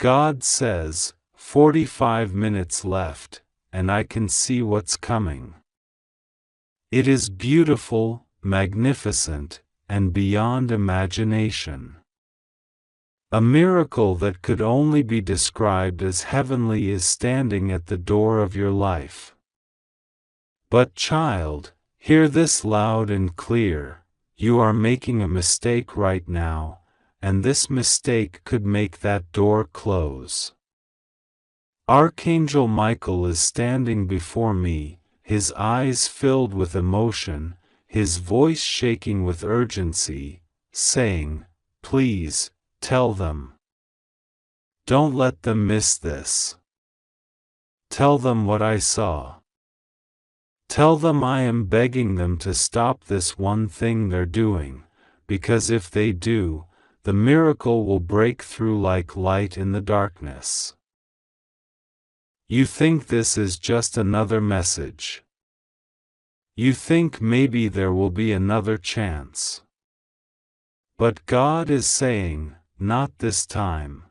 God says, 45 minutes left, and I can see what's coming. It is beautiful, magnificent, and beyond imagination. A miracle that could only be described as heavenly is standing at the door of your life. But child, hear this loud and clear: you are making a mistake right now, and this mistake could make that door close. Archangel Michael is standing before me, his eyes filled with emotion, his voice shaking with urgency, saying, "Please, tell them. Don't let them miss this. Tell them what I saw. Tell them I am begging them to stop this one thing they're doing, because if they do, the miracle will break through like light in the darkness." You think this is just another message. You think maybe there will be another chance. But God is saying, not this time.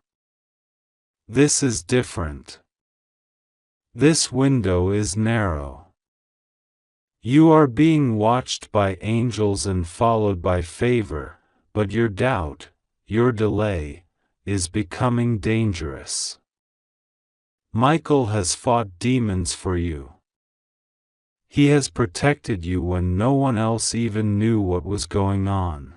This is different. This window is narrow. You are being watched by angels and followed by favor, but your doubt, your delay, is becoming dangerous. Michael has fought demons for you. He has protected you when no one else even knew what was going on.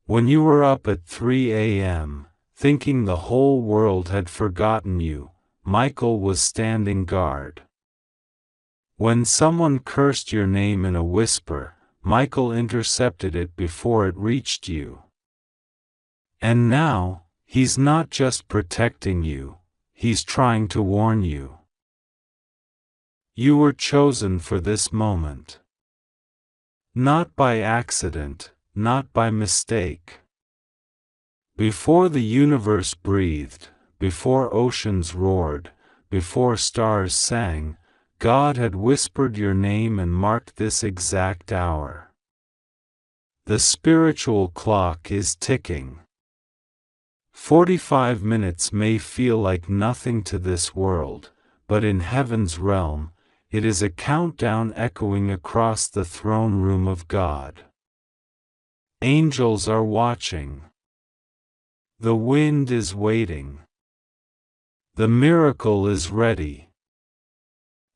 When you were up at 3 a.m., thinking the whole world had forgotten you, Michael was standing guard. When someone cursed your name in a whisper, Michael intercepted it before it reached you. And now, he's not just protecting you, he's trying to warn you. You were chosen for this moment. Not by accident, not by mistake. Before the universe breathed, before oceans roared, before stars sang, God had whispered your name and marked this exact hour. The spiritual clock is ticking. 45 minutes may feel like nothing to this world, but in heaven's realm, it is a countdown echoing across the throne room of God. Angels are watching. The wind is waiting. The miracle is ready.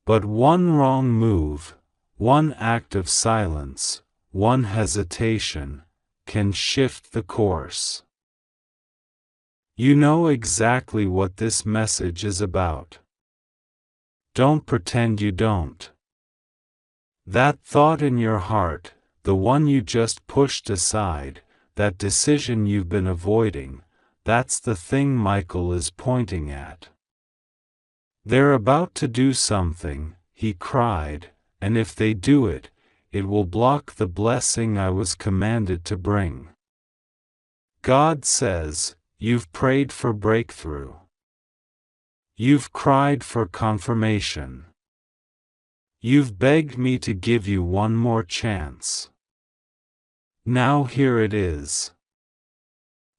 But one wrong move, one act of silence, one hesitation, can shift the course. You know exactly what this message is about. Don't pretend you don't. That thought in your heart, the one you just pushed aside, that decision you've been avoiding, that's the thing Michael is pointing at. They're about to do something, he cried, and if they do it, it will block the blessing I was commanded to bring. God says, you've prayed for breakthrough. You've cried for confirmation. You've begged me to give you one more chance. Now here it is.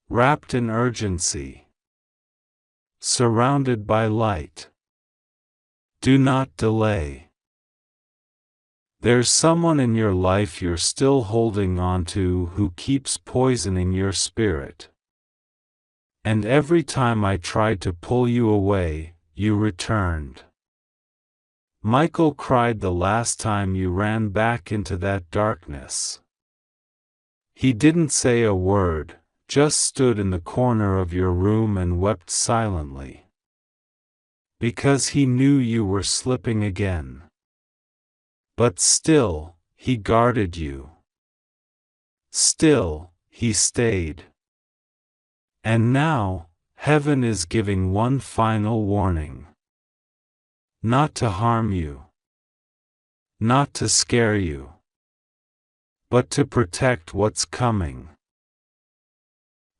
Wrapped in urgency. Surrounded by light. Do not delay. There's someone in your life you're still holding on to who keeps poisoning your spirit. And every time I tried to pull you away, you returned. Michael cried the last time you ran back into that darkness. He didn't say a word, just stood in the corner of your room and wept silently. Because he knew you were slipping again. But still, he guarded you. Still, he stayed. And now, heaven is giving one final warning. Not to harm you. Not to scare you. But to protect what's coming.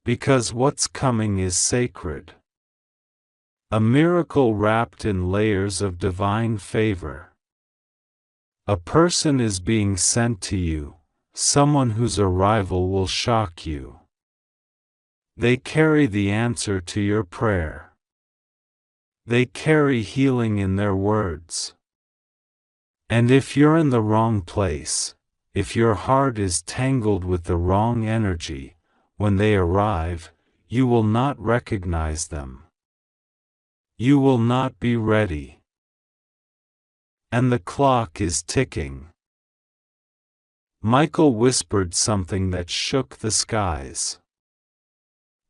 Because what's coming is sacred. A miracle wrapped in layers of divine favor. A person is being sent to you, someone whose arrival will shock you. They carry the answer to your prayer. They carry healing in their words. And if you're in the wrong place, if your heart is tangled with the wrong energy, when they arrive, you will not recognize them. You will not be ready. And the clock is ticking. Michael whispered something that shook the skies.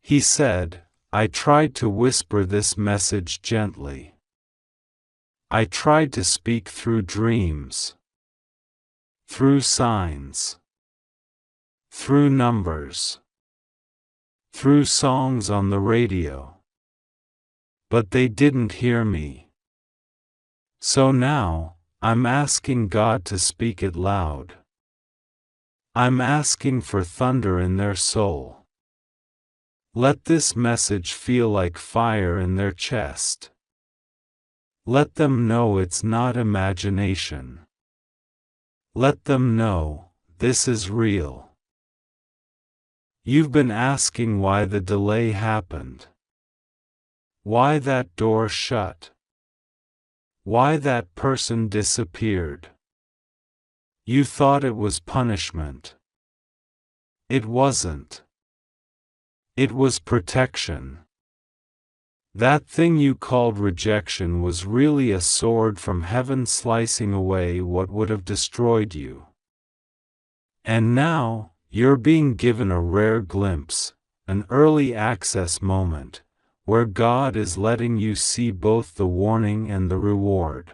He said, I tried to whisper this message gently. I tried to speak through dreams, through signs, through numbers, through songs on the radio. But they didn't hear me. So now, I'm asking God to speak it loud. I'm asking for thunder in their soul. Let this message feel like fire in their chest. Let them know it's not imagination. Let them know, this is real. You've been asking why the delay happened. Why that door shut. Why that person disappeared. You thought it was punishment. It wasn't. It was protection. That thing you called rejection was really a sword from heaven slicing away what would have destroyed you. And now, you're being given a rare glimpse, an early access moment, where God is letting you see both the warning and the reward.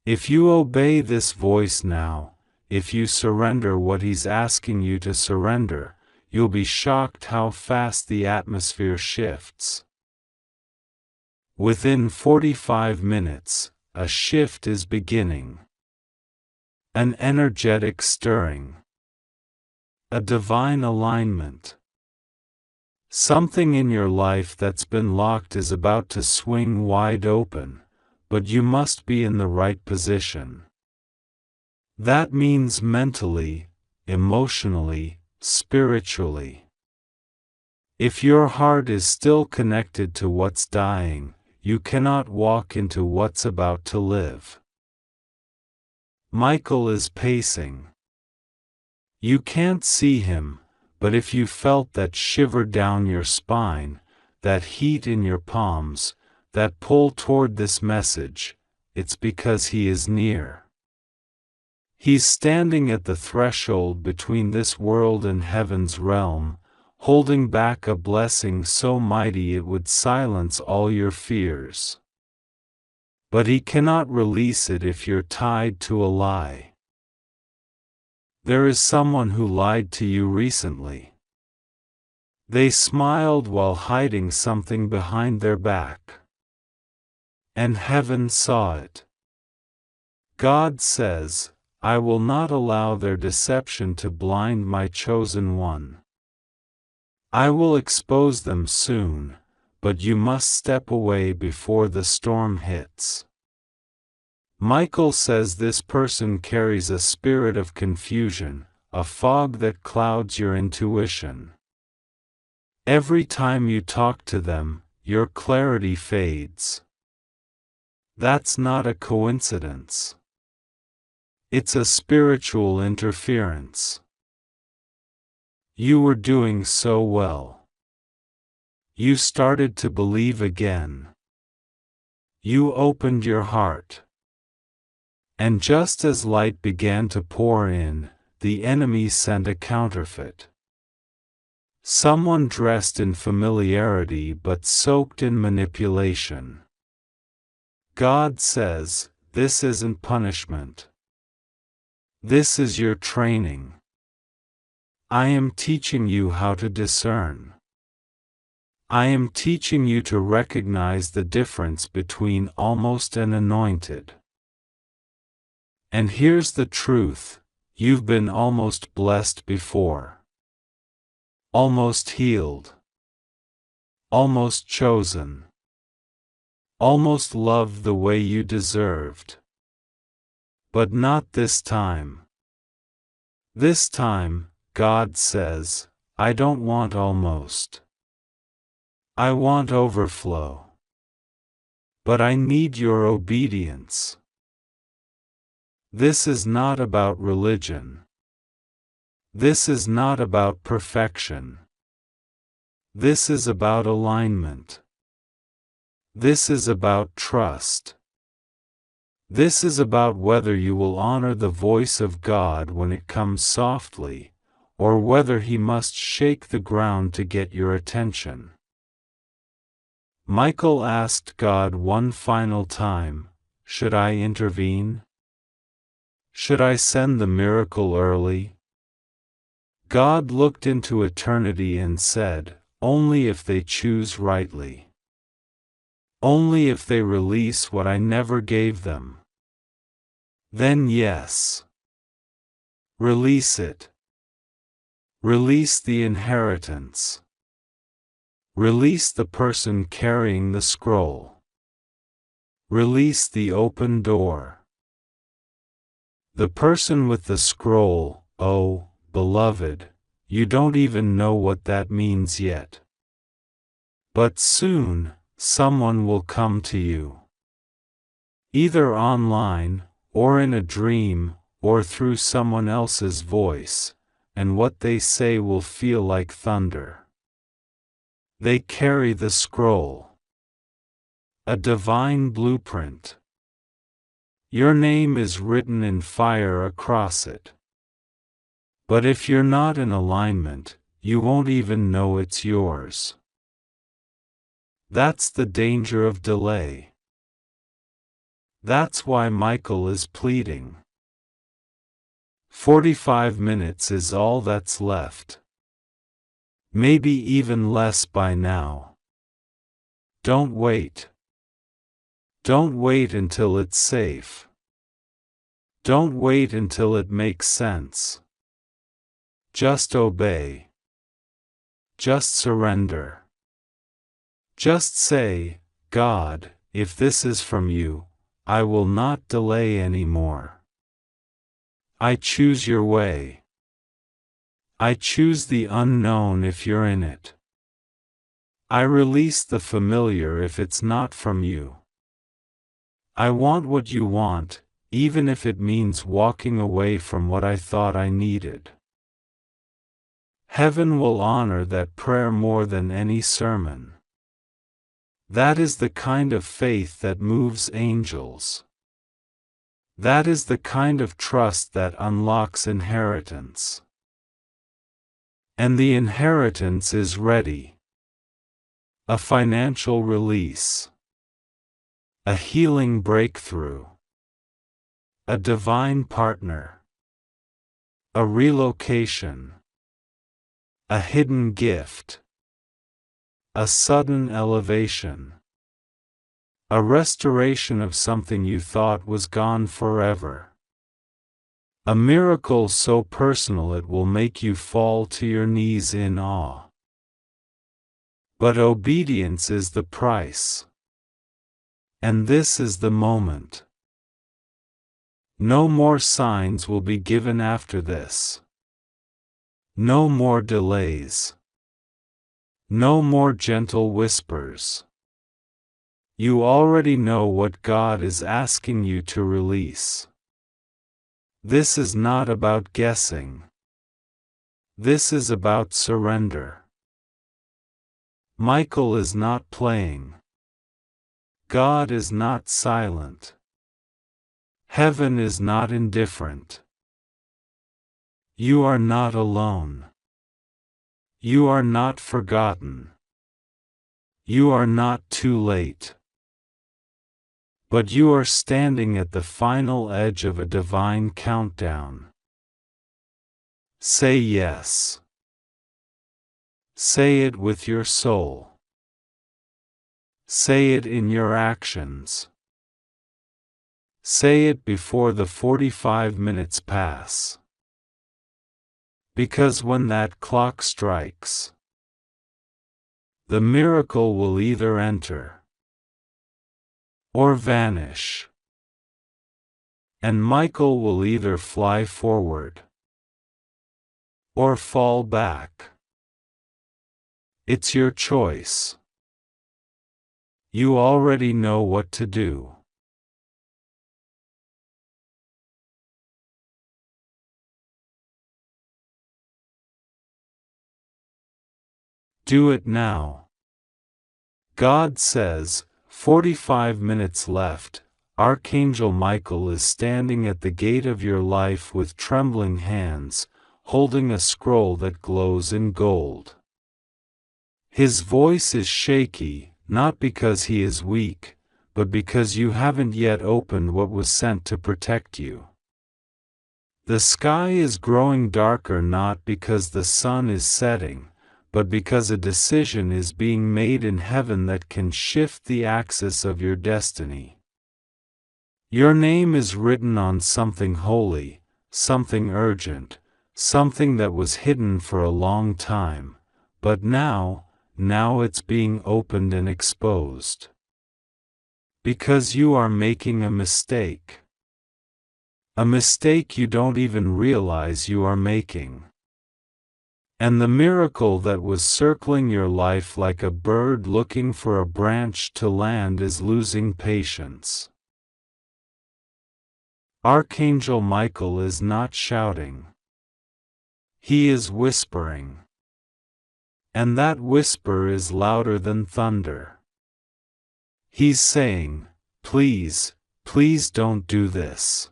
If you obey this voice now, if you surrender what He's asking you to surrender, you'll be shocked how fast the atmosphere shifts. Within 45 minutes, a shift is beginning. An energetic stirring. A divine alignment. Something in your life that's been locked is about to swing wide open, but you must be in the right position. That means mentally, emotionally, spiritually. If your heart is still connected to what's dying, you cannot walk into what's about to live. Michael is pacing. You can't see him, but if you felt that shiver down your spine, that heat in your palms, that pull toward this message, it's because he is near. He's standing at the threshold between this world and heaven's realm, holding back a blessing so mighty it would silence all your fears. But he cannot release it if you're tied to a lie. There is someone who lied to you recently. They smiled while hiding something behind their back. And heaven saw it. God says, I will not allow their deception to blind my chosen one. I will expose them soon, but you must step away before the storm hits. Michael says this person carries a spirit of confusion, a fog that clouds your intuition. Every time you talk to them, your clarity fades. That's not a coincidence. It's a spiritual interference. You were doing so well. You started to believe again. You opened your heart. And just as light began to pour in, the enemy sent a counterfeit. Someone dressed in familiarity but soaked in manipulation. God says, this isn't punishment. This is your training. I am teaching you how to discern. I am teaching you to recognize the difference between almost and anointed. And here's the truth, you've been almost blessed before. Almost healed. Almost chosen. Almost loved the way you deserved. But not this time. This time, God says, I don't want almost. I want overflow. But I need your obedience. This is not about religion. This is not about perfection. This is about alignment. This is about trust. This is about whether you will honor the voice of God when it comes softly, or whether He must shake the ground to get your attention. Michael asked God one final time, "Should I intervene? Should I send the miracle early?" God looked into eternity and said, "Only if they choose rightly. Only if they release what I never gave them. Then yes. Release it. Release the inheritance. Release the person carrying the scroll. Release the open door. The person with the scroll, oh, beloved, you don't even know what that means yet. But soon, someone will come to you. Either online, or in a dream, or through someone else's voice, and what they say will feel like thunder. They carry the scroll. A divine blueprint. Your name is written in fire across it. But if you're not in alignment, you won't even know it's yours. That's the danger of delay. That's why Michael is pleading. 45 minutes is all that's left. Maybe even less by now. Don't wait. Don't wait until it's safe. Don't wait until it makes sense. Just obey. Just surrender. Just say, "God, if this is from you, I will not delay anymore. I choose your way. I choose the unknown if you're in it. I release the familiar if it's not from you. I want what you want, even if it means walking away from what I thought I needed." Heaven will honor that prayer more than any sermon. That is the kind of faith that moves angels. That is the kind of trust that unlocks inheritance. And the inheritance is ready. A financial release. A healing breakthrough. A divine partner. A relocation. A hidden gift. A sudden elevation. A restoration of something you thought was gone forever. A miracle so personal it will make you fall to your knees in awe. But obedience is the price. And this is the moment. No more signs will be given after this. No more delays. No more gentle whispers. You already know what God is asking you to release. This is not about guessing. This is about surrender. Michael is not playing. God is not silent. Heaven is not indifferent. You are not alone. You are not forgotten. You are not too late. But you are standing at the final edge of a divine countdown. Say yes. Say it with your soul. Say it in your actions. Say it before the 45 minutes pass. Because when that clock strikes, the miracle will either enter or vanish. And Michael will either fly forward or fall back. It's your choice. You already know what to do. Do it now. God says, 45 minutes left. Archangel Michael is standing at the gate of your life with trembling hands, holding a scroll that glows in gold. His voice is shaky, not because he is weak, but because you haven't yet opened what was sent to protect you. The sky is growing darker not because the sun is setting, but because a decision is being made in heaven that can shift the axis of your destiny. Your name is written on something holy, something urgent, something that was hidden for a long time, but now it's being opened and exposed. Because you are making a mistake. A mistake you don't even realize you are making. And the miracle that was circling your life like a bird looking for a branch to land is losing patience. Archangel Michael is not shouting. He is whispering. And that whisper is louder than thunder. He's saying, please, please don't do this.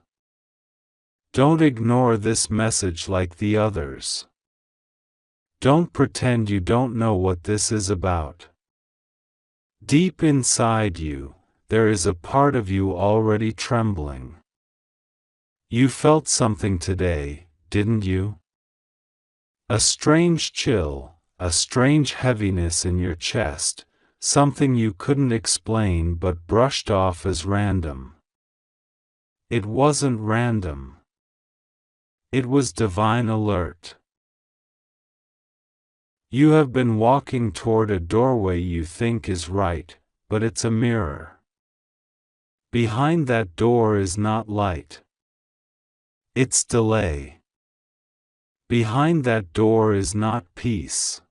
Don't ignore this message like the others. Don't pretend you don't know what this is about. Deep inside you, there is a part of you already trembling. You felt something today, didn't you? A strange chill, a strange heaviness in your chest, something you couldn't explain but brushed off as random. It wasn't random. It was divine alert. You have been walking toward a doorway you think is right, but it's a mirror. Behind that door is not light. It's delay. Behind that door is not peace.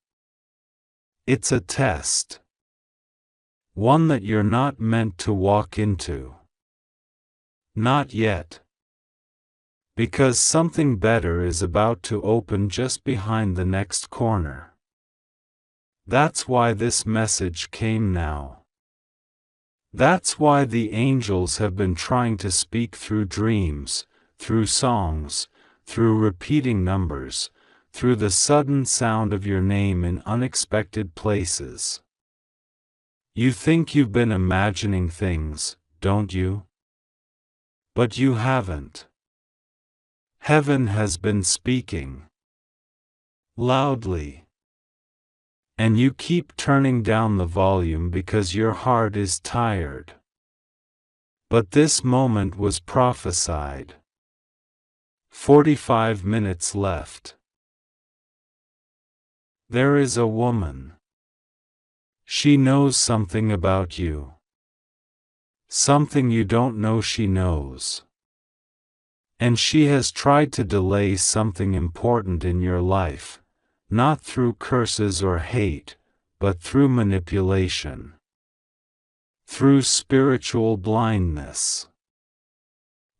It's a test. One that you're not meant to walk into. Not yet. Because something better is about to open just behind the next corner. That's why this message came now. That's why the angels have been trying to speak through dreams, through songs, through repeating numbers, through the sudden sound of your name in unexpected places. You think you've been imagining things, don't you? But you haven't. Heaven has been speaking. Loudly. And you keep turning down the volume because your heart is tired. But this moment was prophesied. 45 minutes left. There is a woman. She knows something about you. Something you don't know she knows. And she has tried to delay something important in your life. Not through curses or hate, but through manipulation. Through spiritual blindness.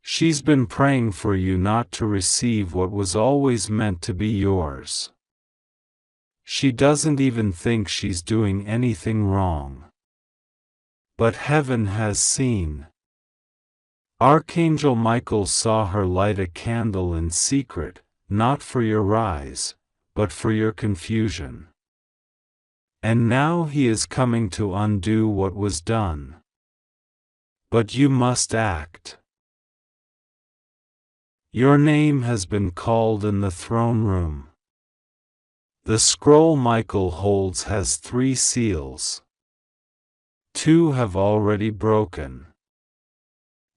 She's been praying for you not to receive what was always meant to be yours. She doesn't even think she's doing anything wrong. But heaven has seen. Archangel Michael saw her light a candle in secret, not for your rise, but for your confusion. And now he is coming to undo what was done. But you must act. Your name has been called in the throne room. The scroll Michael holds has 3 seals. 2 have already broken.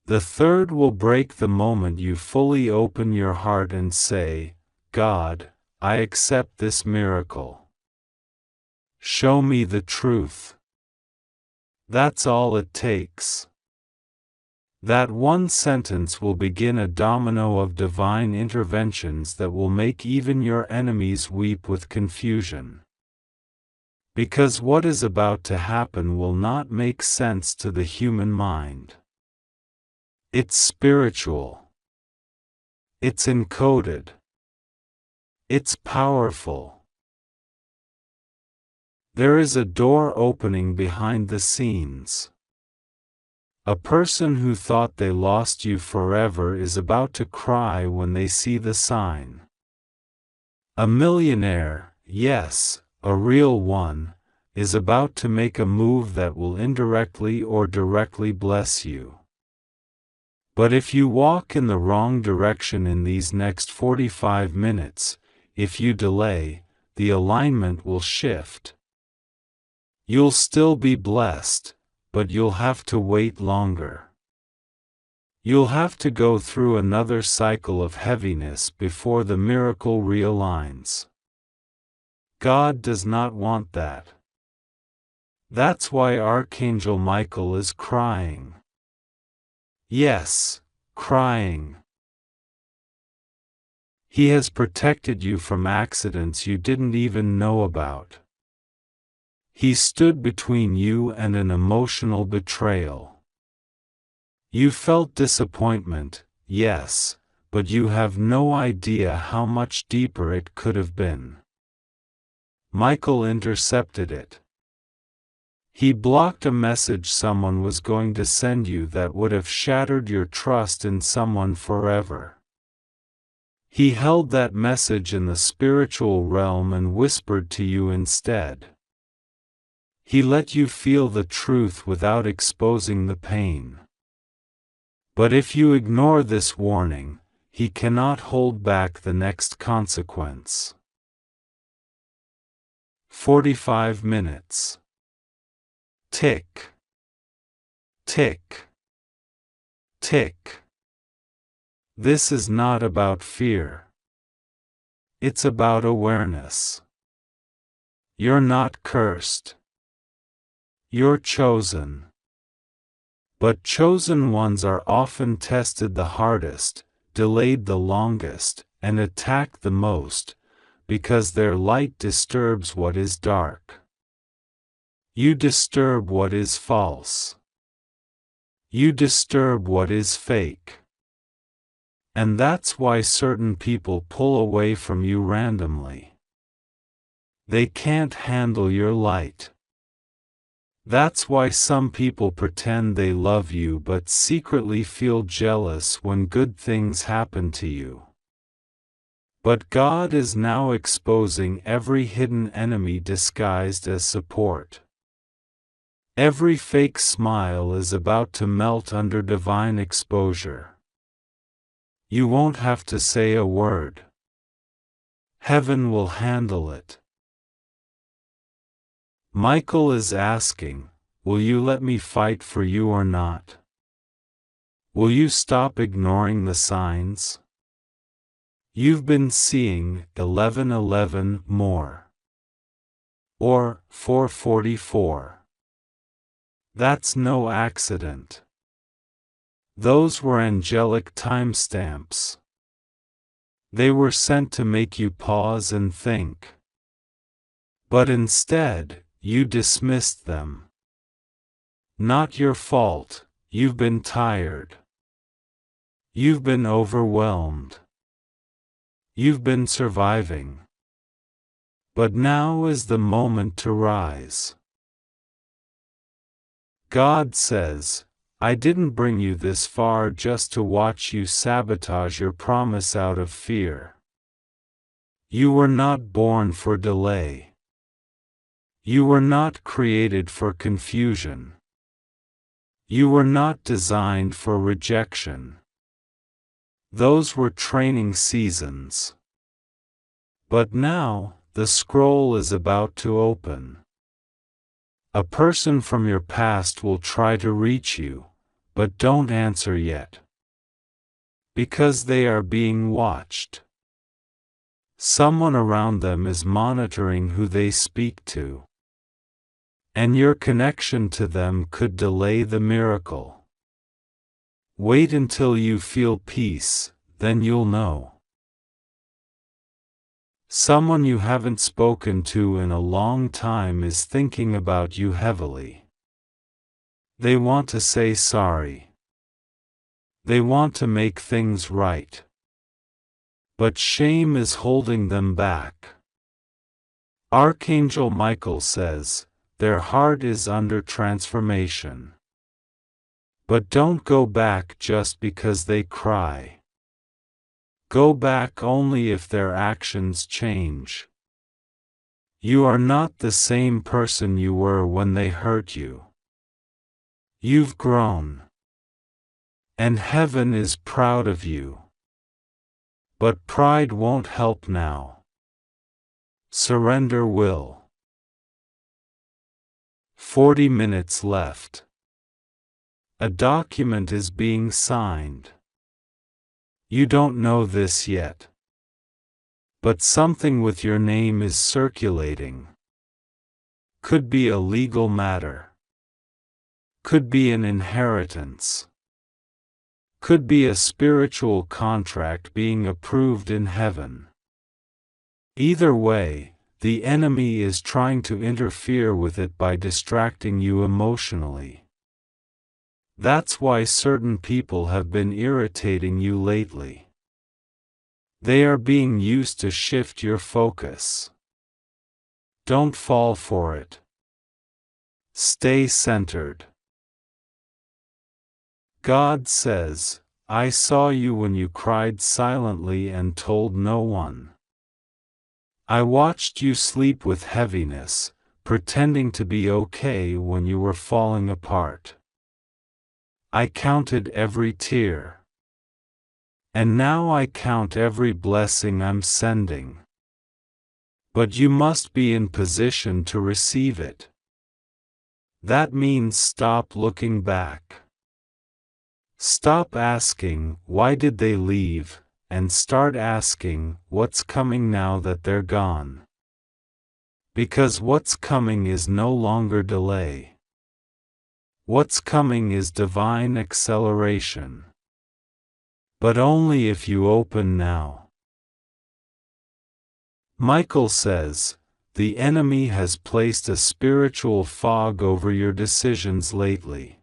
The 3rd will break the moment you fully open your heart and say, God, I accept this miracle. Show me the truth. That's all it takes. That one sentence will begin a domino of divine interventions that will make even your enemies weep with confusion. Because what is about to happen will not make sense to the human mind. It's spiritual. It's encoded. It's powerful. There is a door opening behind the scenes. A person who thought they lost you forever is about to cry when they see the sign. A millionaire, yes, a real one, is about to make a move that will indirectly or directly bless you. But if you walk in the wrong direction in these next 45 minutes, if you delay, the alignment will shift. You'll still be blessed, but you'll have to wait longer. You'll have to go through another cycle of heaviness before the miracle realigns. God does not want that. That's why Archangel Michael is crying. Yes, crying. He has protected you from accidents you didn't even know about. He stood between you and an emotional betrayal. You felt disappointment, yes, but you have no idea how much deeper it could have been. Michael intercepted it. He blocked a message someone was going to send you that would have shattered your trust in someone forever. He held that message in the spiritual realm and whispered to you instead. He let you feel the truth without exposing the pain. But if you ignore this warning, he cannot hold back the next consequence. 45 minutes. Tick. Tick. Tick. This is not about fear. It's about awareness. You're not cursed. You're chosen. But chosen ones are often tested the hardest, delayed the longest, and attacked the most, because their light disturbs what is dark. You disturb what is false. You disturb what is fake. And that's why certain people pull away from you randomly. They can't handle your light. That's why some people pretend they love you but secretly feel jealous when good things happen to you. But God is now exposing every hidden enemy disguised as support. Every fake smile is about to melt under divine exposure. You won't have to say a word. Heaven will handle it. Michael is asking, will you let me fight for you or not? Will you stop ignoring the signs? You've been seeing 1111 more. Or 444. That's no accident. Those were angelic timestamps. They were sent to make you pause and think. But instead, you dismissed them. Not your fault, you've been tired. You've been overwhelmed. You've been surviving. But now is the moment to rise. God says, I didn't bring you this far just to watch you sabotage your promise out of fear. You were not born for delay. You were not created for confusion. You were not designed for rejection. Those were training seasons. But now, the scroll is about to open. A person from your past will try to reach you, but don't answer yet. Because they are being watched. Someone around them is monitoring who they speak to. And your connection to them could delay the miracle. Wait until you feel peace, then you'll know. Someone you haven't spoken to in a long time is thinking about you heavily. They want to say sorry. They want to make things right. But shame is holding them back. Archangel Michael says, their heart is under transformation. But don't go back just because they cry. Go back only if their actions change. You are not the same person you were when they hurt you. You've grown. And heaven is proud of you. But pride won't help now. Surrender will. 40 minutes left. A document is being signed. You don't know this yet. But something with your name is circulating. Could be a legal matter. Could be an inheritance. Could be a spiritual contract being approved in heaven. Either way, the enemy is trying to interfere with it by distracting you emotionally. That's why certain people have been irritating you lately. They are being used to shift your focus. Don't fall for it. Stay centered. God says, I saw you when you cried silently and told no one. I watched you sleep with heaviness, pretending to be okay when you were falling apart. I counted every tear. And now I count every blessing I'm sending. But you must be in position to receive it. That means stop looking back. Stop asking, why did they leave, and start asking, what's coming now that they're gone? Because what's coming is no longer delay. What's coming is divine acceleration. But only if you open now. Michael says, the enemy has placed a spiritual fog over your decisions lately.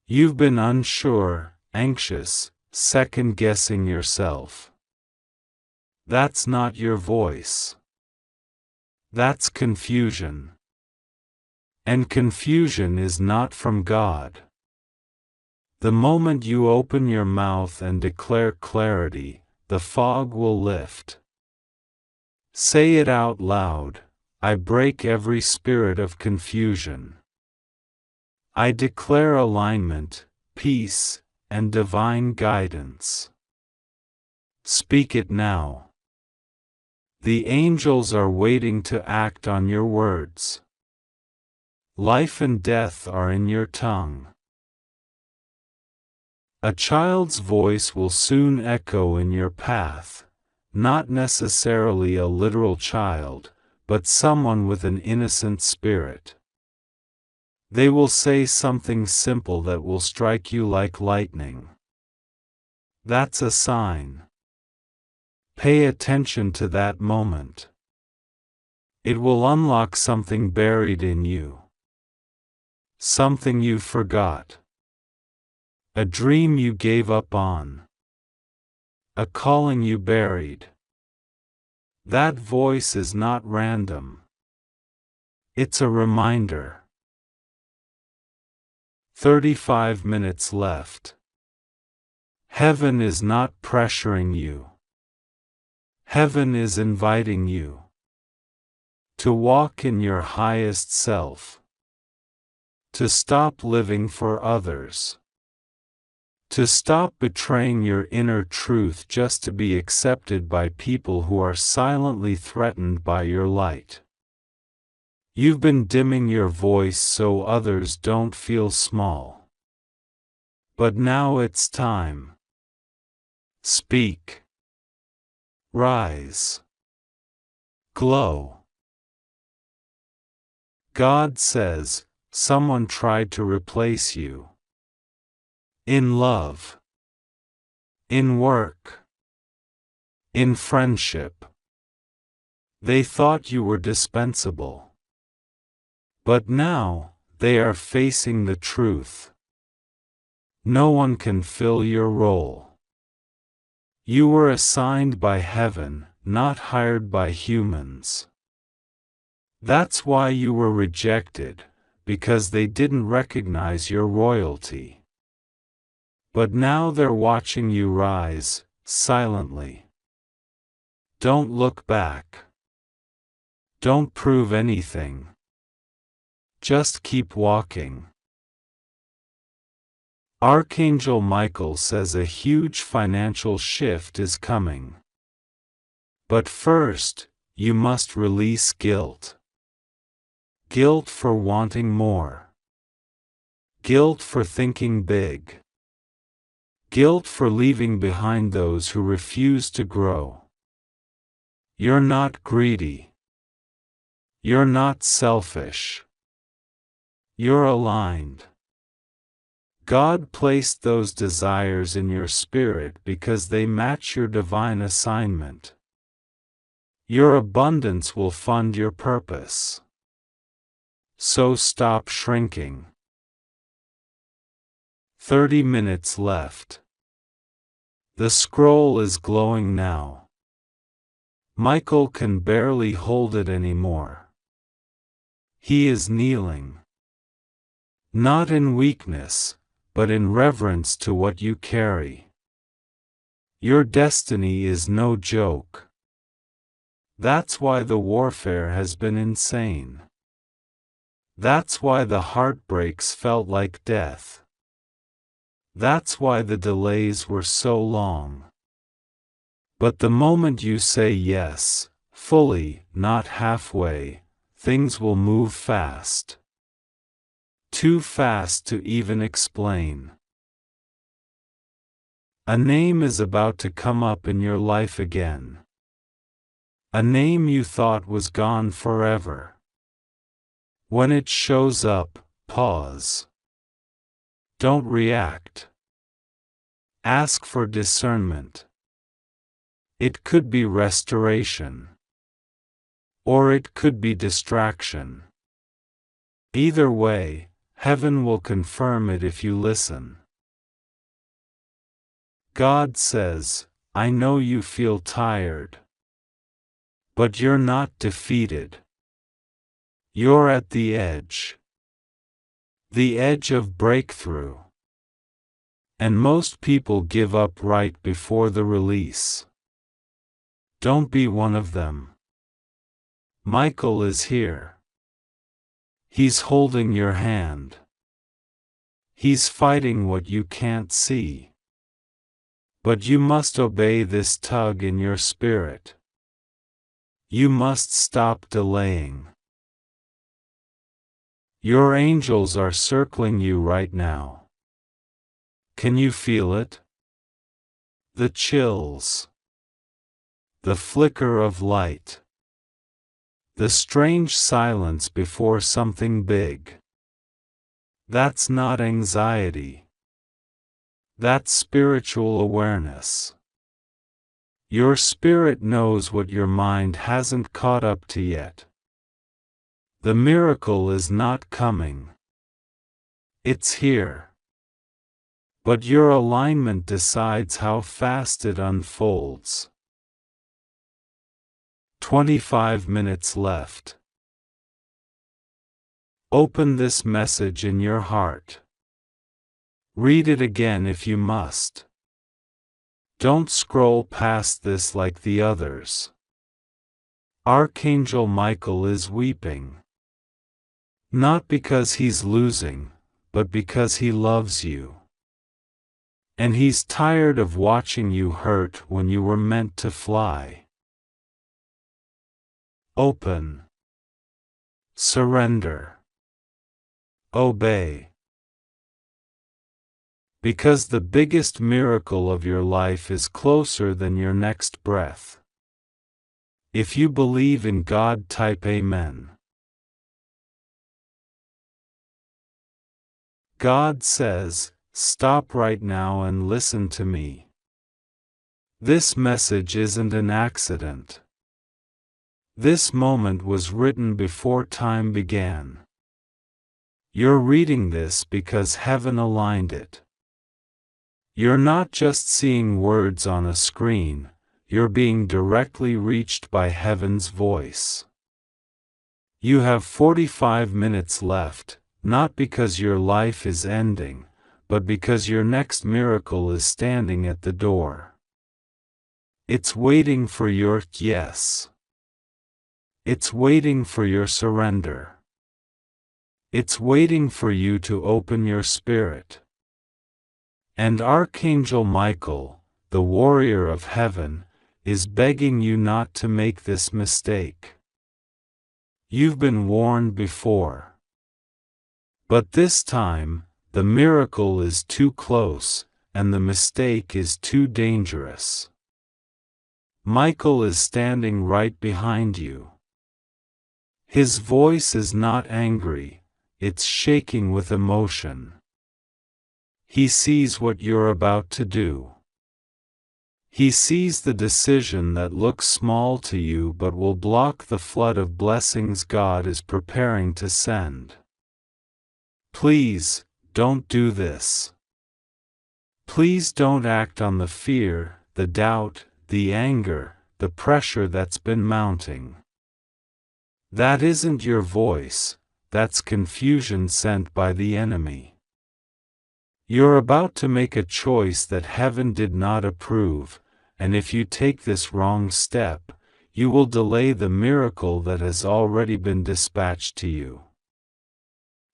You've been unsure, anxious, second-guessing yourself. That's not your voice. That's confusion. And confusion is not from God. The moment you open your mouth and declare clarity, the fog will lift. Say it out loud, I break every spirit of confusion. I declare alignment, peace, and divine guidance. Speak it now. The angels are waiting to act on your words. Life and death are in your tongue. A child's voice will soon echo in your path, not necessarily a literal child, but someone with an innocent spirit. They will say something simple that will strike you like lightning. That's a sign. Pay attention to that moment. It will unlock something buried in you. Something you forgot. A dream you gave up on. A calling you buried. That voice is not random. It's a reminder. 35 minutes left. Heaven is not pressuring you. Heaven is inviting you to walk in your highest self. To stop living for others. To stop betraying your inner truth just to be accepted by people who are silently threatened by your light. You've been dimming your voice so others don't feel small. But now it's time. Speak. Rise. Glow. God says, someone tried to replace you. In love. In work. In friendship. They thought you were dispensable. But now, they are facing the truth. No one can fill your role. You were assigned by heaven, not hired by humans. That's why you were rejected, because they didn't recognize your royalty. But now they're watching you rise, silently. Don't look back. Don't prove anything. Just keep walking. Archangel Michael says a huge financial shift is coming. But first, you must release guilt. Guilt for wanting more. Guilt for thinking big. Guilt for leaving behind those who refuse to grow. You're not greedy. You're not selfish. You're aligned. God placed those desires in your spirit because they match your divine assignment. Your abundance will fund your purpose. So stop shrinking. 30 minutes left. The scroll is glowing now. Michael can barely hold it anymore. He is kneeling. Not in weakness, but in reverence to what you carry. Your destiny is no joke. That's why the warfare has been insane. That's why the heartbreaks felt like death. That's why the delays were so long. But the moment you say yes, fully, not halfway, things will move fast. Too fast to even explain. A name is about to come up in your life again. A name you thought was gone forever. When it shows up, pause. Don't react. Ask for discernment. It could be restoration. Or it could be distraction. Either way, heaven will confirm it if you listen. God says, I know you feel tired. But you're not defeated. You're at the edge. The edge of breakthrough. And most people give up right before the release. Don't be one of them. Michael is here. He's holding your hand. He's fighting what you can't see. But you must obey this tug in your spirit. You must stop delaying. Your angels are circling you right now. Can you feel it? The chills. The flicker of light. The strange silence before something big. That's not anxiety. That's spiritual awareness. Your spirit knows what your mind hasn't caught up to yet. The miracle is not coming. It's here. But your alignment decides how fast it unfolds. 25 minutes left. Open this message in your heart. Read it again if you must. Don't scroll past this like the others. Archangel Michael is weeping. Not because he's losing, but because he loves you. And he's tired of watching you hurt when you were meant to fly. Open. Surrender. Obey. Because the biggest miracle of your life is closer than your next breath. If you believe in God, type Amen. God says, stop right now and listen to me. This message isn't an accident. This moment was written before time began. You're reading this because heaven aligned it. You're not just seeing words on a screen, you're being directly reached by heaven's voice. You have 45 minutes left, not because your life is ending, but because your next miracle is standing at the door. It's waiting for your yes. It's waiting for your surrender. It's waiting for you to open your spirit. And Archangel Michael, the warrior of heaven, is begging you not to make this mistake. You've been warned before. But this time, the miracle is too close, and the mistake is too dangerous. Michael is standing right behind you. His voice is not angry, it's shaking with emotion. He sees what you're about to do. He sees the decision that looks small to you but will block the flood of blessings God is preparing to send. Please, don't do this. Please don't act on the fear, the doubt, the anger, the pressure that's been mounting. That isn't your voice, that's confusion sent by the enemy. You're about to make a choice that heaven did not approve, and if you take this wrong step, you will delay the miracle that has already been dispatched to you.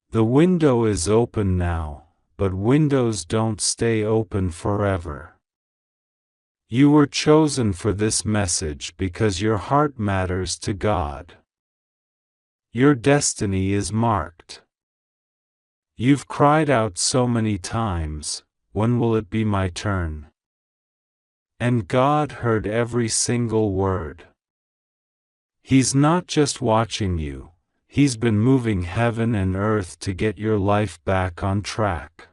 The window is open now, but windows don't stay open forever. You were chosen for this message because your heart matters to God. Your destiny is marked. You've cried out so many times, when will it be my turn? And God heard every single word. He's not just watching you, He's been moving heaven and earth to get your life back on track.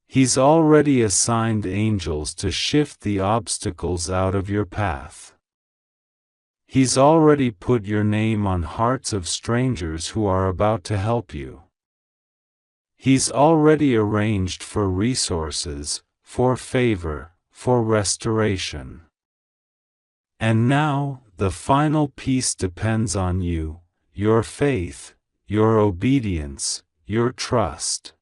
He's already assigned angels to shift the obstacles out of your path. He's already put your name on hearts of strangers who are about to help you. He's already arranged for resources, for favor, for restoration. And now, the final piece depends on you, your faith, your obedience, your trust.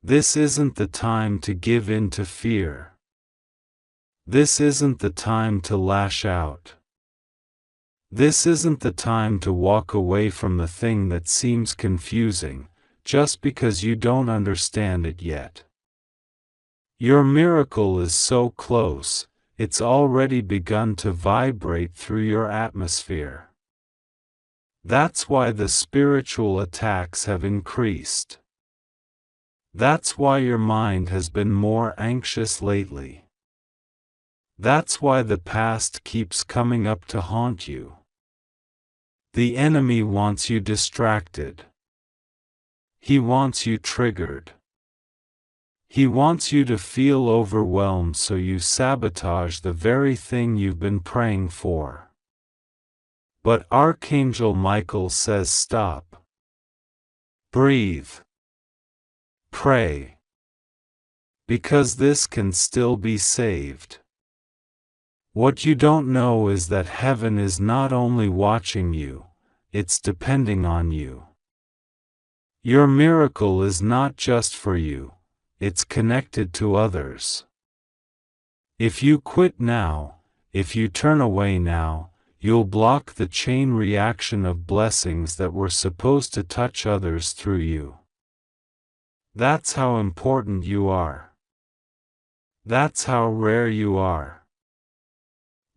This isn't the time to give in to fear. This isn't the time to lash out. This isn't the time to walk away from the thing that seems confusing, just because you don't understand it yet. Your miracle is so close, it's already begun to vibrate through your atmosphere. That's why the spiritual attacks have increased. That's why your mind has been more anxious lately. That's why the past keeps coming up to haunt you. The enemy wants you distracted. He wants you triggered. He wants you to feel overwhelmed so you sabotage the very thing you've been praying for. But Archangel Michael says stop. Breathe. Pray. Because this can still be saved. What you don't know is that heaven is not only watching you, it's depending on you. Your miracle is not just for you, it's connected to others. If you quit now, if you turn away now, you'll block the chain reaction of blessings that were supposed to touch others through you. That's how important you are. That's how rare you are.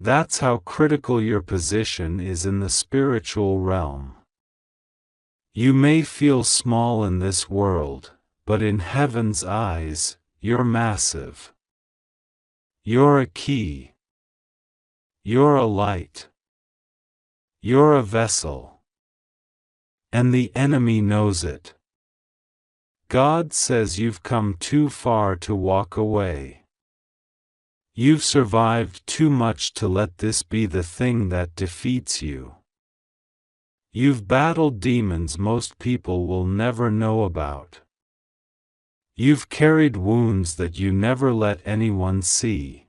That's how critical your position is in the spiritual realm. You may feel small in this world, but in heaven's eyes, you're massive. You're a key. You're a light. You're a vessel. And the enemy knows it. God says you've come too far to walk away. You've survived too much to let this be the thing that defeats you. You've battled demons most people will never know about. You've carried wounds that you never let anyone see.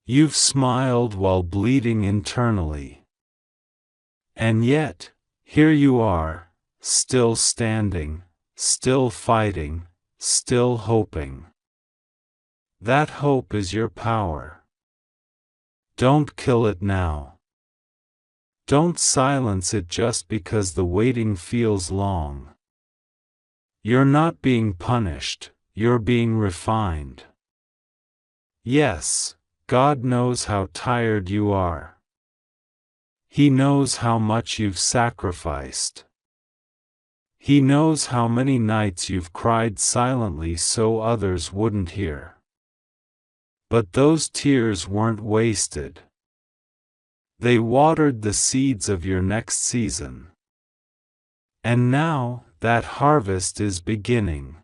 You've smiled while bleeding internally. And yet, here you are, still standing, still fighting, still hoping. That hope is your power. Don't kill it now. Don't silence it just because the waiting feels long. You're not being punished, you're being refined. Yes, God knows how tired you are. He knows how much you've sacrificed. He knows how many nights you've cried silently so others wouldn't hear. But those tears weren't wasted. They watered the seeds of your next season. And now, that harvest is beginning.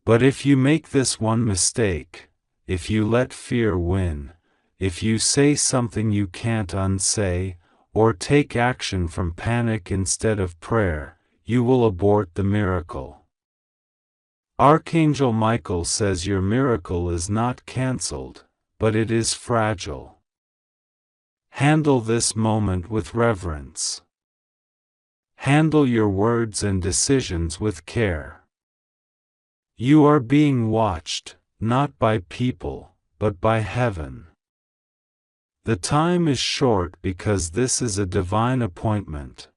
But if you make this one mistake, if you let fear win, if you say something you can't unsay, or take action from panic instead of prayer, you will abort the miracle. Archangel Michael says your miracle is not cancelled, but it is fragile. Handle this moment with reverence. Handle your words and decisions with care. You are being watched, not by people, but by heaven. The time is short because this is a divine appointment.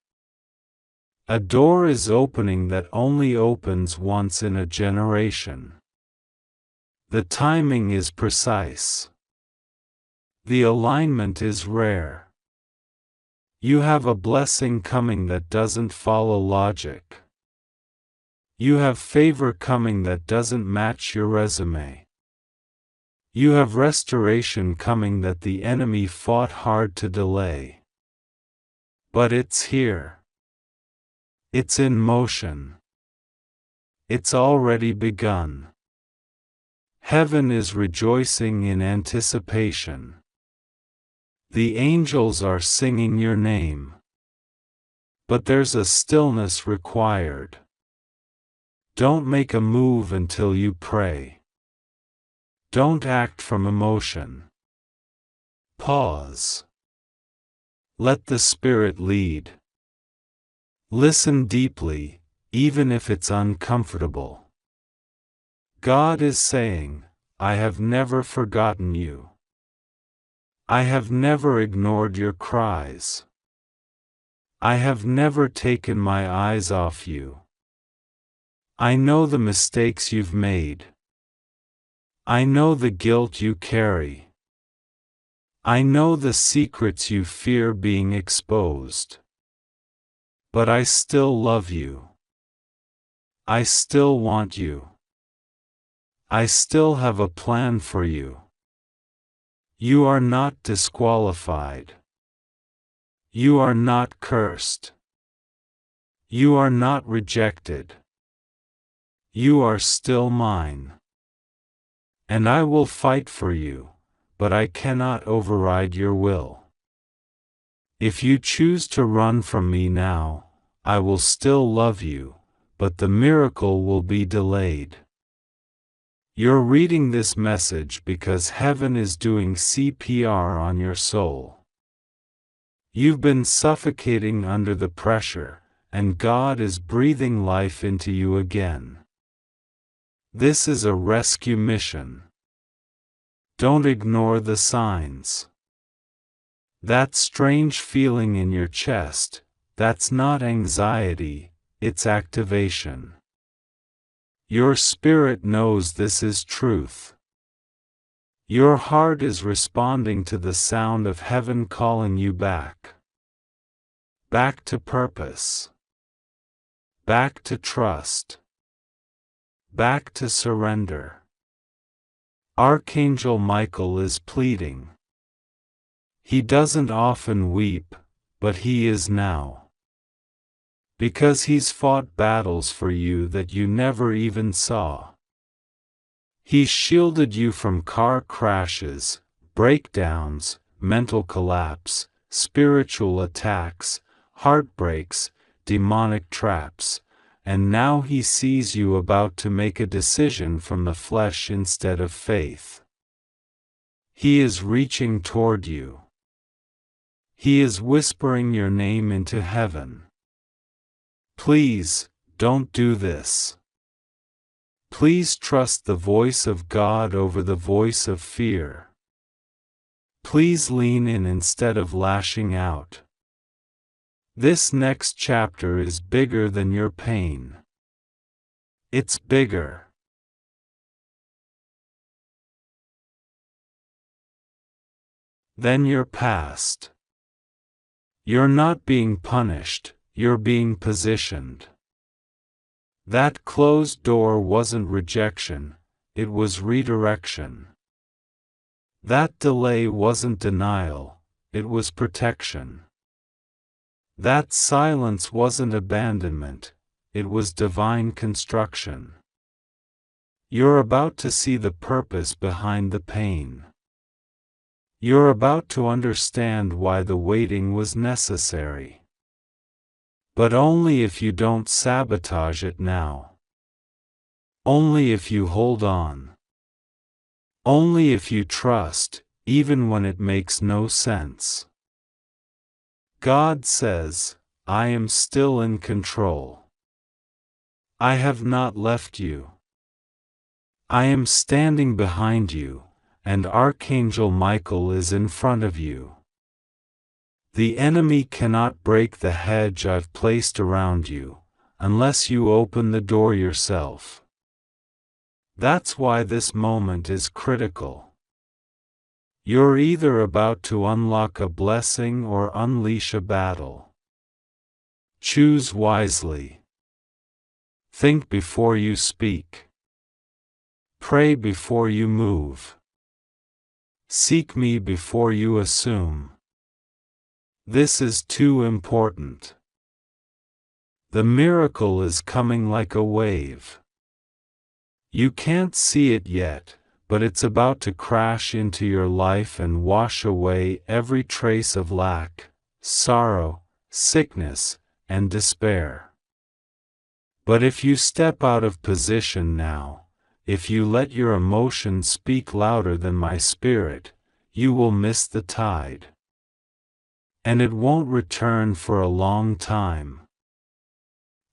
A door is opening that only opens once in a generation. The timing is precise. The alignment is rare. You have a blessing coming that doesn't follow logic. You have favor coming that doesn't match your resume. You have restoration coming that the enemy fought hard to delay. But it's here. It's in motion. It's already begun. Heaven is rejoicing in anticipation. The angels are singing your name. But there's a stillness required. Don't make a move until you pray. Don't act from emotion. Pause. Let the Spirit lead. Listen deeply, even if it's uncomfortable. God is saying, I have never forgotten you. I have never ignored your cries. I have never taken my eyes off you. I know the mistakes you've made. I know the guilt you carry. I know the secrets you fear being exposed. But I still love you. I still want you. I still have a plan for you. You are not disqualified. You are not cursed. You are not rejected. You are still mine. And I will fight for you, but I cannot override your will. If you choose to run from me now, I will still love you, but the miracle will be delayed. You're reading this message because heaven is doing CPR on your soul. You've been suffocating under the pressure, and God is breathing life into you again. This is a rescue mission. Don't ignore the signs. That strange feeling in your chest, that's not anxiety, it's activation. Your spirit knows this is truth. Your heart is responding to the sound of heaven calling you back. Back to purpose. Back to trust. Back to surrender. Archangel Michael is pleading. He doesn't often weep, but he is now. Because he's fought battles for you that you never even saw. He shielded you from car crashes, breakdowns, mental collapse, spiritual attacks, heartbreaks, demonic traps, and now he sees you about to make a decision from the flesh instead of faith. He is reaching toward you. He is whispering your name into heaven. Please, don't do this. Please trust the voice of God over the voice of fear. Please lean in instead of lashing out. This next chapter is bigger than your pain. It's bigger than your past. You're not being punished, you're being positioned. That closed door wasn't rejection, it was redirection. That delay wasn't denial, it was protection. That silence wasn't abandonment, it was divine construction. You're about to see the purpose behind the pain. You're about to understand why the waiting was necessary. But only if you don't sabotage it now. Only if you hold on. Only if you trust, even when it makes no sense. God says, I am still in control. I have not left you. I am standing behind you, and Archangel Michael is in front of you. The enemy cannot break the hedge I've placed around you, unless you open the door yourself. That's why this moment is critical. You're either about to unlock a blessing or unleash a battle. Choose wisely. Think before you speak. Pray before you move. Seek me before you assume. This is too important. The miracle is coming like a wave. You can't see it yet, but it's about to crash into your life and wash away every trace of lack, sorrow, sickness, and despair. But if you step out of position now, if you let your emotions speak louder than my spirit, you will miss the tide. And it won't return for a long time.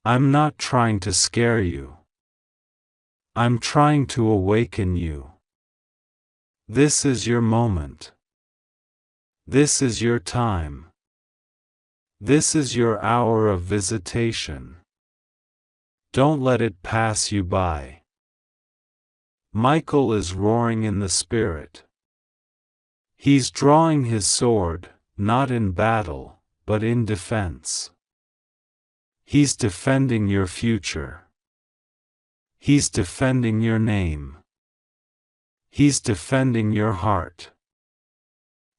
I'm not trying to scare you. I'm trying to awaken you. This is your moment. This is your time. This is your hour of visitation. Don't let it pass you by. Michael is roaring in the spirit. He's drawing his sword, not in battle, but in defense. He's defending your future. He's defending your name. He's defending your heart.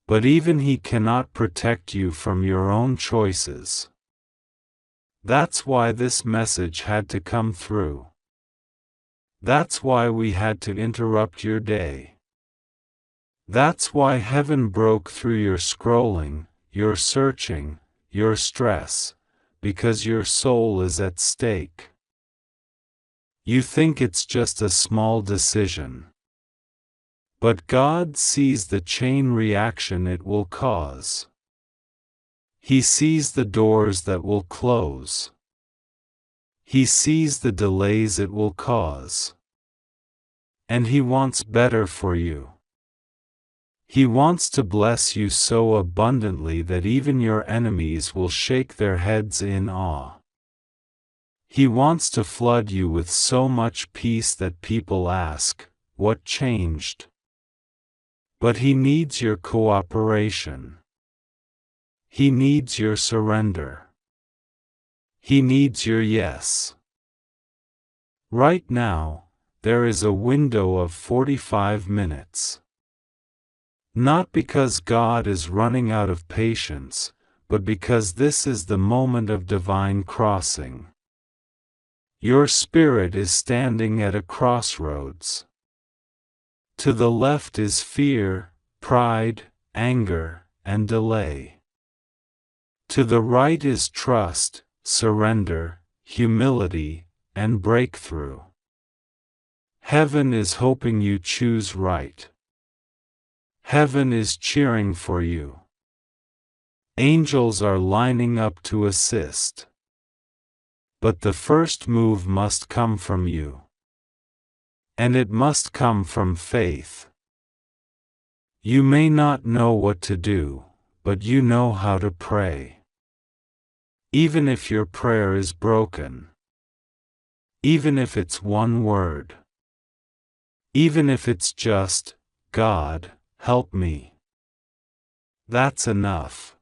But even he cannot protect you from your own choices. That's why this message had to come through. That's why we had to interrupt your day. That's why heaven broke through your scrolling, your searching, your stress, because your soul is at stake. You think it's just a small decision. But God sees the chain reaction it will cause. He sees the doors that will close. He sees the delays it will cause. And He wants better for you. He wants to bless you so abundantly that even your enemies will shake their heads in awe. He wants to flood you with so much peace that people ask, what changed? But He needs your cooperation. He needs your surrender. He needs your yes. Right now, there is a window of 45 minutes. Not because God is running out of patience, but because this is the moment of divine crossing. Your spirit is standing at a crossroads. To the left is fear, pride, anger, and delay. To the right is trust, surrender, humility, and breakthrough. Heaven is hoping you choose right. Heaven is cheering for you. Angels are lining up to assist. But the first move must come from you. And it must come from faith. You may not know what to do, but you know how to pray. Even if your prayer is broken. Even if it's one word. Even if it's just, God, help me. That's enough.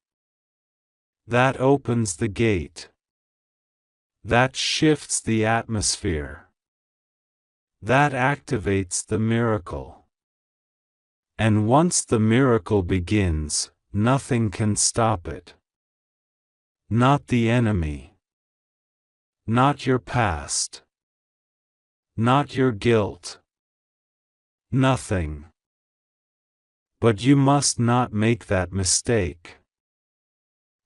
That opens the gate. That shifts the atmosphere. That activates the miracle. And once the miracle begins, nothing can stop it. Not the enemy. Not your past. Not your guilt. Nothing. But you must not make that mistake.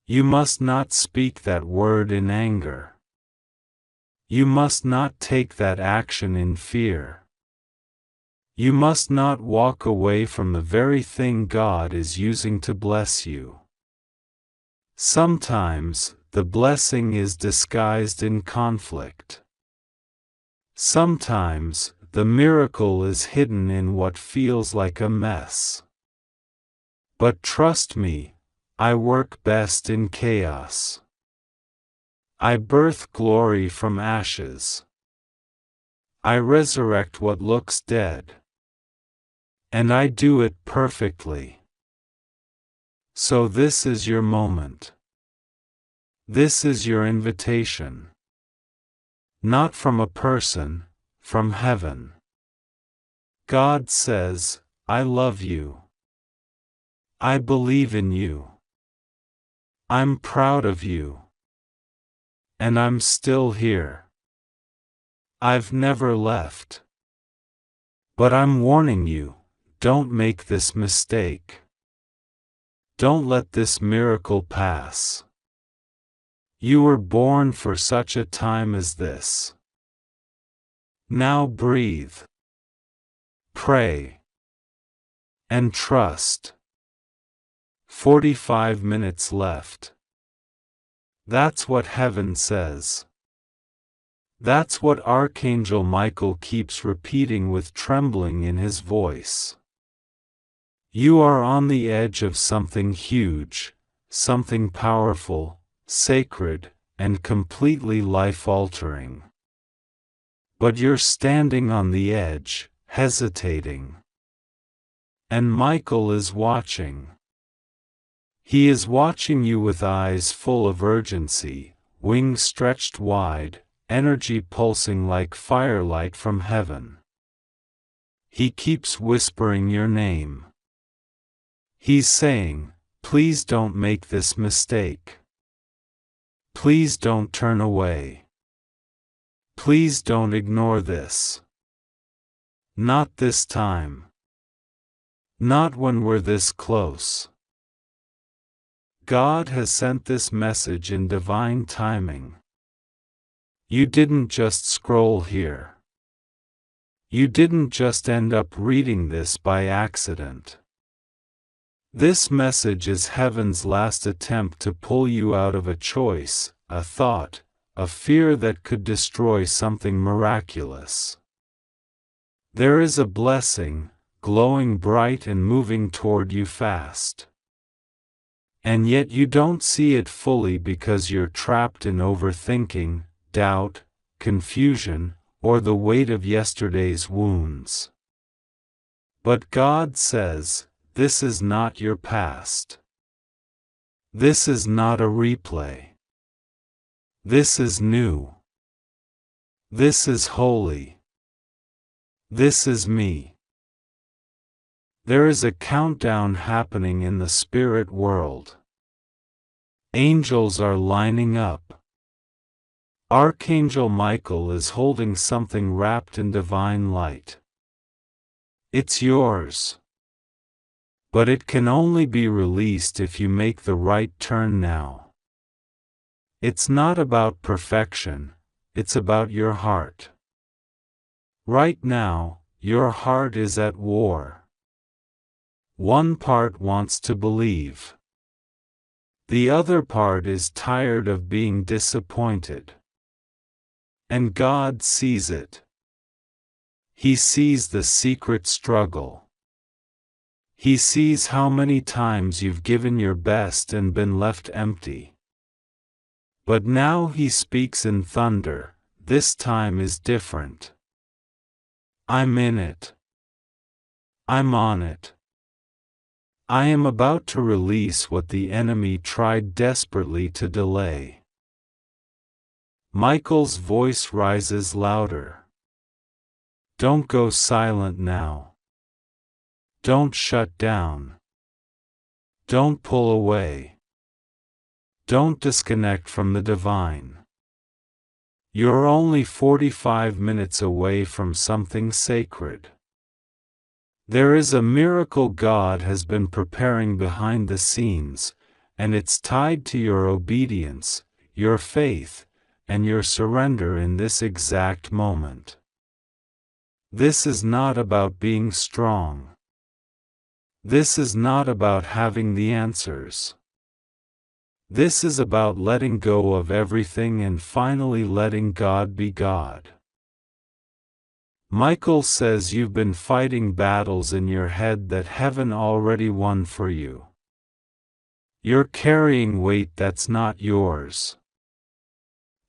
You must not speak that word in anger. You must not take that action in fear. You must not walk away from the very thing God is using to bless you. Sometimes, the blessing is disguised in conflict. Sometimes, the miracle is hidden in what feels like a mess. But trust me, I work best in chaos. I birth glory from ashes. I resurrect what looks dead. And I do it perfectly. So this is your moment. This is your invitation. Not from a person, from heaven. God says, I love you. I believe in you. I'm proud of you. And I'm still here. I've never left. But I'm warning you, don't make this mistake. Don't let this miracle pass. You were born for such a time as this. Now breathe. Pray. And trust. 45 minutes left. That's what heaven says. That's what Archangel Michael keeps repeating with trembling in his voice. You are on the edge of something huge, something powerful, sacred, and completely life-altering. But you're standing on the edge, hesitating. And Michael is watching. He is watching you with eyes full of urgency, wings stretched wide, energy pulsing like firelight from heaven. He keeps whispering your name. He's saying, please don't make this mistake. Please don't turn away. Please don't ignore this. Not this time. Not when we're this close. God has sent this message in divine timing. You didn't just scroll here. You didn't just end up reading this by accident. This message is heaven's last attempt to pull you out of a choice, a thought, a fear that could destroy something miraculous. There is a blessing, glowing bright and moving toward you fast. And yet you don't see it fully because you're trapped in overthinking, doubt, confusion, or the weight of yesterday's wounds. But God says, this is not your past. This is not a replay. This is new. This is holy. This is me. There is a countdown happening in the spirit world. Angels are lining up. Archangel Michael is holding something wrapped in divine light. It's yours. But it can only be released if you make the right turn now. It's not about perfection, it's about your heart. Right now, your heart is at war. One part wants to believe. The other part is tired of being disappointed. And God sees it. He sees the secret struggle. He sees how many times you've given your best and been left empty. But now He speaks in thunder. This time is different. I'm in it. I'm on it. I am about to release what the enemy tried desperately to delay. Michael's voice rises louder. Don't go silent now. Don't shut down. Don't pull away. Don't disconnect from the divine. You're only 45 minutes away from something sacred. There is a miracle God has been preparing behind the scenes, and it's tied to your obedience, your faith, and your surrender in this exact moment. This is not about being strong. This is not about having the answers. This is about letting go of everything and finally letting God be God. Michael says you've been fighting battles in your head that heaven already won for you. You're carrying weight that's not yours.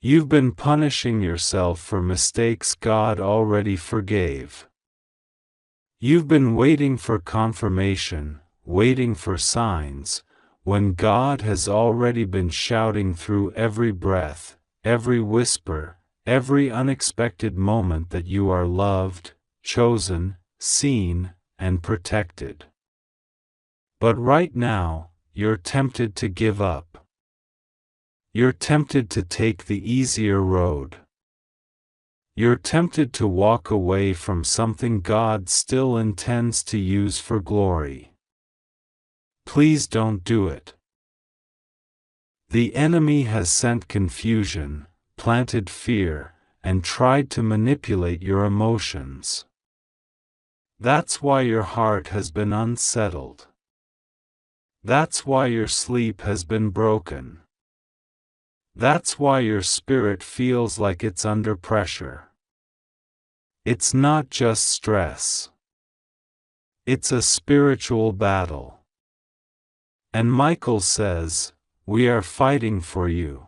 You've been punishing yourself for mistakes God already forgave. You've been waiting for confirmation, waiting for signs, when God has already been shouting through every breath, every whisper, every unexpected moment that you are loved, chosen, seen, and protected. But right now, you're tempted to give up. You're tempted to take the easier road. You're tempted to walk away from something God still intends to use for glory. Please don't do it. The enemy has sent confusion, planted fear, and tried to manipulate your emotions. That's why your heart has been unsettled. That's why your sleep has been broken. That's why your spirit feels like it's under pressure. It's not just stress. It's a spiritual battle. And Michael says, we are fighting for you.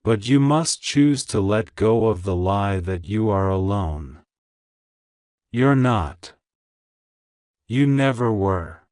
But you must choose to let go of the lie that you are alone. You're not. You never were.